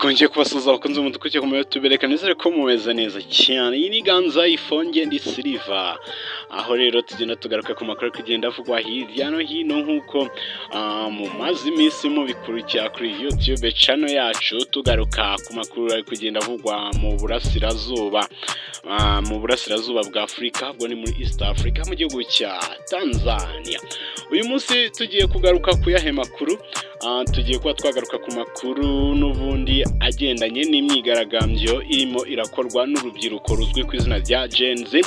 Twongeye kubasuza abakunzi b'umudugudu ku YouTube, reka nizere ko mumeze neza cyane. Iyi ni Ganza ifonge ndi Silver, aho rero tugenda tugaruka ku makuru kugenda avugwa hirya no hino nk'uko mu mazi iminsi mubikurikira kuri YouTube channel yacu, tugaruka ku makuru ari kugenda avugwa mu burasirazuba bwa Afurika, ubwo ni muri East Africa mu gihugu cya Tanzania. Uyu munsi tugiye kugaruka ku yahe makuru, tugiye kuba twagaruka ku makuru n'ubundi agendanye n'imyigaragambyo irimo irakorwa n'urubyiruko ruzwi ku izina rya Gen Z,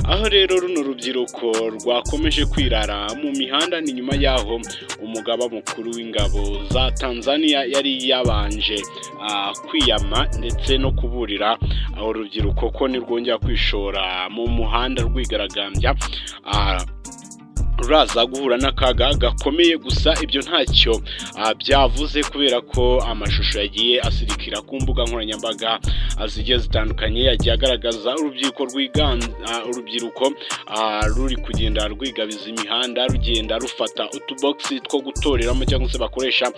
aho rero runo rubyiruko rwakomeje kwirara mu mihanda. Ni nyuma yaho umugaba mukuru w'ingabo za Tanzania yari yabanje kwiyama ndetse no kuburira aho urubyiruko ko nirwongera kwishora mu muhanda rwigaragambya ruraza guhura n'akaga gakomeye. Gusa ibyo ntacyo byavuze, kubera ko amashusho yagiye asirikira ku mbuga nkoranyambaga zigiye zitandukanye, yagiye agaragaza urubyiruko ruri kugenda rwigabiza imihanda, rugenda rufata utuboxi two gutoreramo cyangwa se bakoresha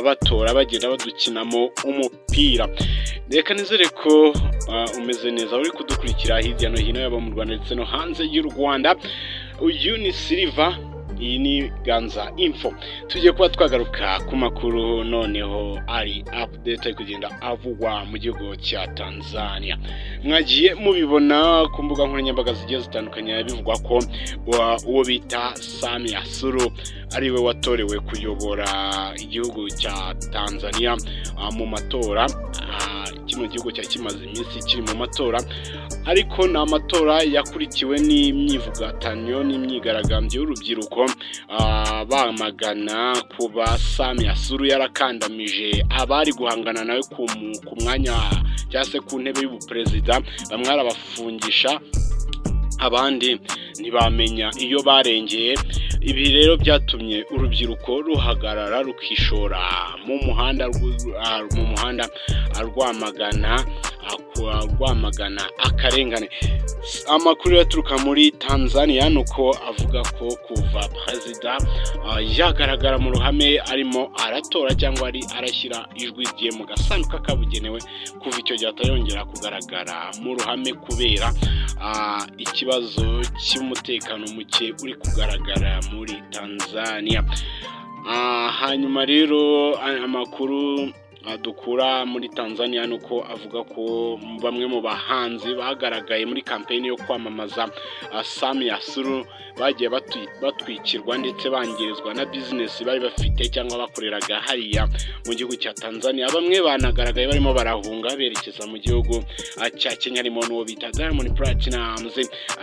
batora, bagenda badukinamo umupira. Reka nizere ko umeze neza uri kudukurikira hirya no hino, yaba mu Rwanda ndetse no hanze y'u Rwanda. Uyu ni Silver, iyi ni Ganza Info. Tugiye kuba twagaruka ku makuru noneho ari update kugenda avugwa mu gihugu cya Tanzania. Mwagiye mubibona ku mbuga nkoranyambaga zigiye zitandukanye bivugwa ko uwo bita Samia Suluhu ariwe watorewe kuyobora igihugu cya Tanzania mu matora. Kino gihugu cya kimaze iminsi kiri mu matora, ariko ni amatora yakurikiwe n'imyivugatanyo n'imyigaragambyo y'urubyiruko bamagana kuba Samia Suluhu yarakandamije abari guhangana nawe ku mwanya cyangwa se ku ntebe y'ubuperezida. Bamwe arabafungisha, abandi ntibamenya iyo barengeye. Ibi rero byatumye urubyiruko ruhagarara rukishora mu muhanda rwamagana akarengane. Amakuru yaturuka muri Tanzania nuko avuga ko kuva perezida yagaragara mu ruhame arimo aratora cyangwa ari arashyira ijwi rye mu gasanduka kabugenewe, kuva icyo gihe atayongera kugaragara mu ruhame kubera ikibazo cy'umutekano muke uri kugaragara muri Tanzania. Hanyuma rero amakuru dukura muri Tanzania nuko avuga ko bamwe mu bahanzi bagaragaye muri kampeni yo kwamamaza Samia Suluhu bagiye batwikirwa ndetse bangirizwa na business bari bafite cyangwa bakoreraga hariya mu gihugu cya Tanzania. Bamwe banagaragaye barimo barahunga berekeza mu gihugu cya Kenya, harimo n'uwo bita Diamond Platnumz,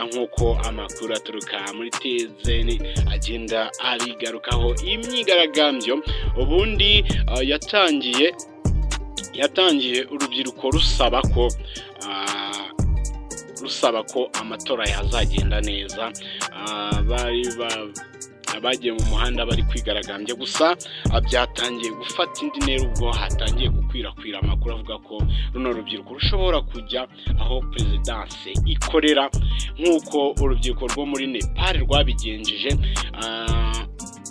nk'uko amakuru aturuka muri TZN agenda abigarukaho. Imyigaragambyo ubundi yatangiye urubyiruko rusaba ko amatora yazagenda neza. Bagiye mu muhanda bari kwigaragambya, gusa byatangiye gufata indi ntera ubwo hatangiye gukwirakwira amakuru avuga ko runo rubyiruko rushobora kujya aho perezidanse ikorera, nk'uko urubyiruko rwo muri Nepal rwabigenjeje,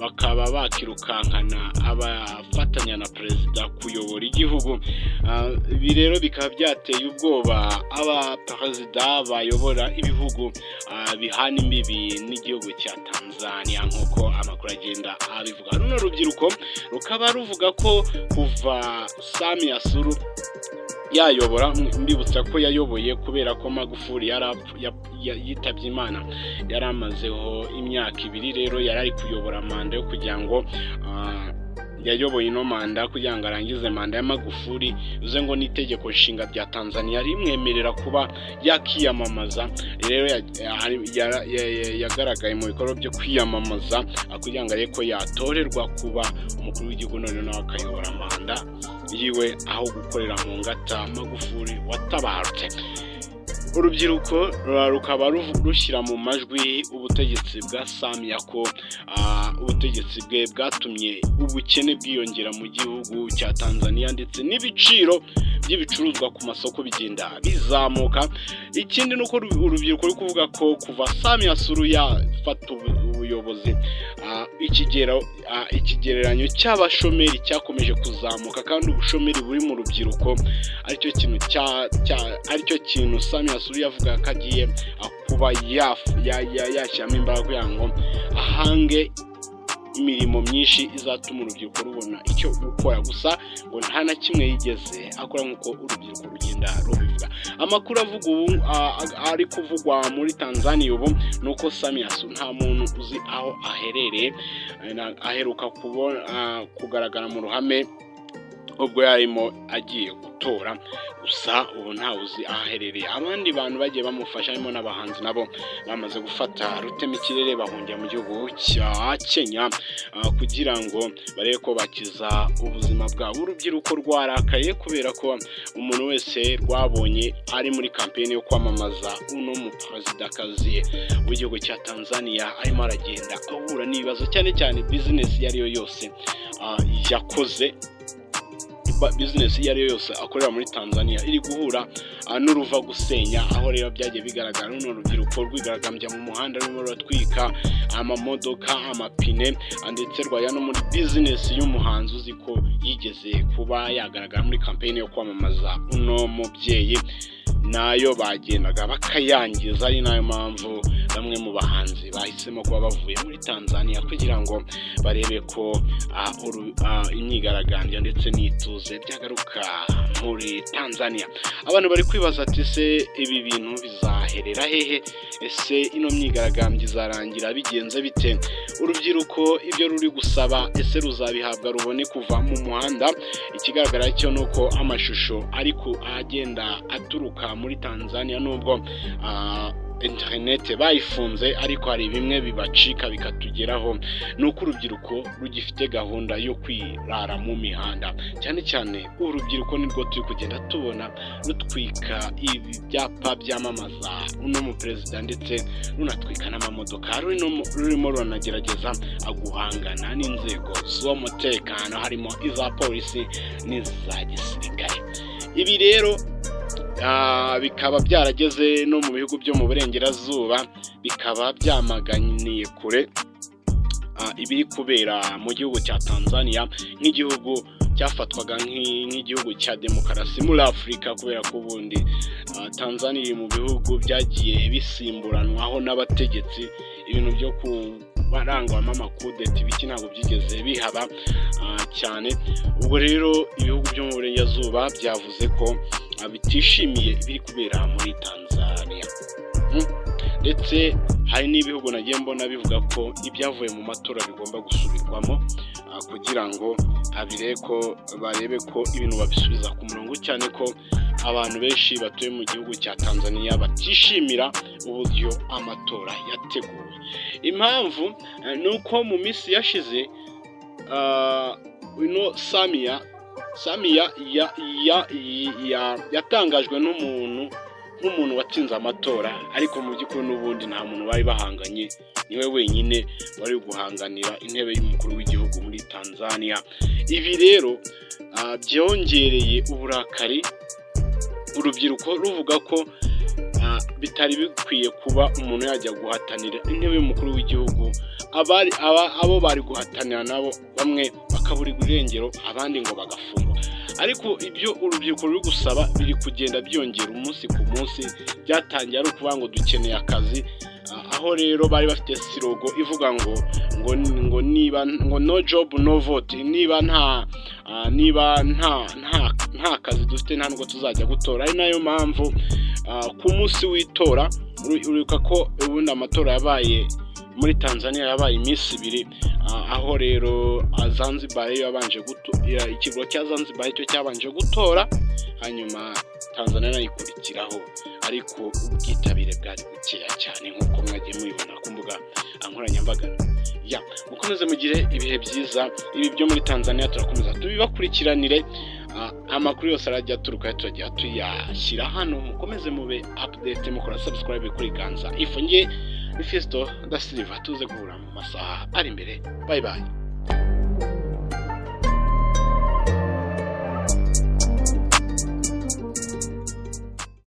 bakaba bakirukankana abafatanya na perezida kuyobora igihugu. Ibi rero bikaba byateye ubwoba abaperezida bayobora ibihugu bihana imbibi n'igihugu cya Tanzania, nk'uko amakuru agenda abivuga. Runo rubyiruko rukaba ruvuga ko kuva Samia Suluhu yayobora, mbibutsa ko yayoboye kubera ko Magufuli yitabye Imana, yari amazeho imyaka 2. Rero yari ari kuyobora manda yo kugira ngo yayoboye ino manda kugira ngo arangize manda ya Magufuli, uze ngo n'itegeko nshinga rya Tanzania rimwemerera kuba yakiyamamaza. Rero yagaragaye mu bikorwa byo kwiyamamaza kugira ngo areko yatorerwa kuba umukuru w'igihugu, none nawe akayobora manda yiwe aho gukorera mu ngata Magufuli watabarutse. Urubyiruko rukaba rushyira mu majwi ubutegetsi bwa Samia ko ubutegetsi bwe bwatumye ubukene bwiyongera mu gihugu cya Tanzania, ndetse n'ibiciro by'ibicuruzwa ku masoko bigenda bizamuka. Ikindi nuko urubyiruko ruri kuvuga ko kuva Samia Suluhu yafata ubuyobozi ikigereranyo cy'abashomeri cyakomeje kuzamuka kandi ubushomeri buri mu rubyiruko aricyo kintu Samia Suluhu yavuga ko agiye kuba yashyiramo imbaraga kugira ngo ahange imirimo myinshi izatuma urubyiruko rubona icyo gukora, gusa ngo nta na kimwe yigeze akora nk'uko urubyiruko rugenda rubivuga. Amakuru ari kuvugwa muri Tanzania ubu ni uko Samia Suluhu nta muntu uzi aho aherereye, aheruka kugaragara mu ruhame ubwo yarimo agiye gutora, gusa ubu ntawe uzi aho aherereye. Abandi bantu bagiye bamufasha harimo n'abahanzi nabo bamaze gufata rutema ikirere bahungira mu gihugu cya Kenya kugira ngo barebe ko bakiza ubuzima bwabo. Urubyiruko rwarakaye kubera ko umuntu wese rwabonye ari muri kampeni yo kwamamaza uno mu perezidakazi w'igihugu cya Tanzania arimo aragenda ahura n'ibibazo, cyane cyane business iyo ariyo yose yakoze, business iyo ariyo yose akorera muri Tanzania iri guhura n'uruva gusenya, aho rero byagiye bigaragara n'uno rubyiruko rwigaragambya mu muhanda rurimo ruratwika amamodoka, amapine, ndetse rwaya no muri business y'umuhanzi uzi ko yigeze kuba yagaragara muri campaign yo kwamamaza uno mubyeyi, nayo bagendaga bakayangiza. Ari nayo mpamvu bamwe mu bahanzi bahisemo kuba bavuye muri Tanzania kugira ngo barebe ko imyigaragambyo ndetse n'ituze byagaruka muri Tanzania. Abantu bari kwibaza ati se ibi bintu bizaherera hehe? Ese ino myigaragambyo izarangira bigenze bite? Urubyiruko ibyo ruri gusaba ese ruzabihabwa rubone kuva mu muhanda? Ikigaragara cyo nuko amashusho ariko agenda aturuka muri Tanzania nubwo internet bayifunze, ariko hari bimwe bibacika bikatugeraho, nuko urubyiruko rugifite gahunda yo kwirara mu mihanda. Cyane cyane urubyiruko nirwo turi kugenda tubona rutwika ibi byapa byamamaza uno mu perezida, ndetse runatwika n'amamodoka rurimo runagerageza guhangana n'inzego z'umutekano harimo iza polisi n'iza gisirikare. Ibi rero bikaba byarageze no mu bihugu byo mu burengerazuba, bikaba byamaganiye kure ibiri kubera mu gihugu cya Tanzania nk'igihugu cyafatwaga nk'igihugu cya demokarasi muri Afurika, kubera ko ubundi Tanzania iri mu bihugu byagiye bisimburanwaho n'abategetsi, ibintu byo barangwamo amakudeta ibiki ntabwo byigeze bihaba cyane. Ubwo rero ibihugu byo mu burengerazuba byavuze ko bitishimiye ibiri kubera muri Tanzania, ndetse hari n'ibihugu nagiye mbona bivuga ko ibyavuye mu matora bigomba gusubirwamo kugira ngo barebe ko ibintu babisubiza ku murongo, cyane ko abantu benshi batuye mu gihugu cya Tanzania batishimira uburyo amatora yateguwe. Impamvu ni uko mu minsi yashize Samia yatangajwe nk'umuntu watsinze amatora, ariko mu by'ukuri n'ubundi nta muntu bari bahanganye, niwe wenyine wari guhanganira intebe y'umukuru w'igihugu muri Tanzania. Ibi rero byongereye uburakari urubyiruko ruvuga ko bitari bikwiye kuba umuntu yajya guhatanira intebe y'umukuru w'igihugu, abo bari guhatanira nabo bamwe bakaburirwa irengero, abandi ngo bagafungwa. Ariko ibyo urubyiruko ruri gusaba biri kugenda byongera umunsi ku munsi. Byatangiye ari ukuvuga ngo dukeneye akazi, aho rero bari bafite sirogo ivuga ngo niba no job no vote, niba nta kazi dufite nta nubwo tuzajya gutora. Ari nayo mpamvu ku munsi w'itora uribuka ko ubundi amatora yabaye muri Tanzania yabaye iminsi 2, aho rero Zanzibar yabanje gutora, ikigo cya Zanzibar cyo cyabanje gutora, hanyuma Tanzania nayikurikiraho, ariko ubwitabire bwari bukeya cyane nk'uko mwagiye mubibona ku mbuga nkoranyambaga. Mukomeze mugire ibihe byiza. Ibi byo muri Tanzania turakomeza tubibakurikiranire, amakuru yose arajya aturuka tujya tuyashyira hano. Mukomeze mube update, mukora subscribe kuri Ganza Info. Nge Fisto da Silva, tuze guhura mu masaha ari imbere. Bye bye.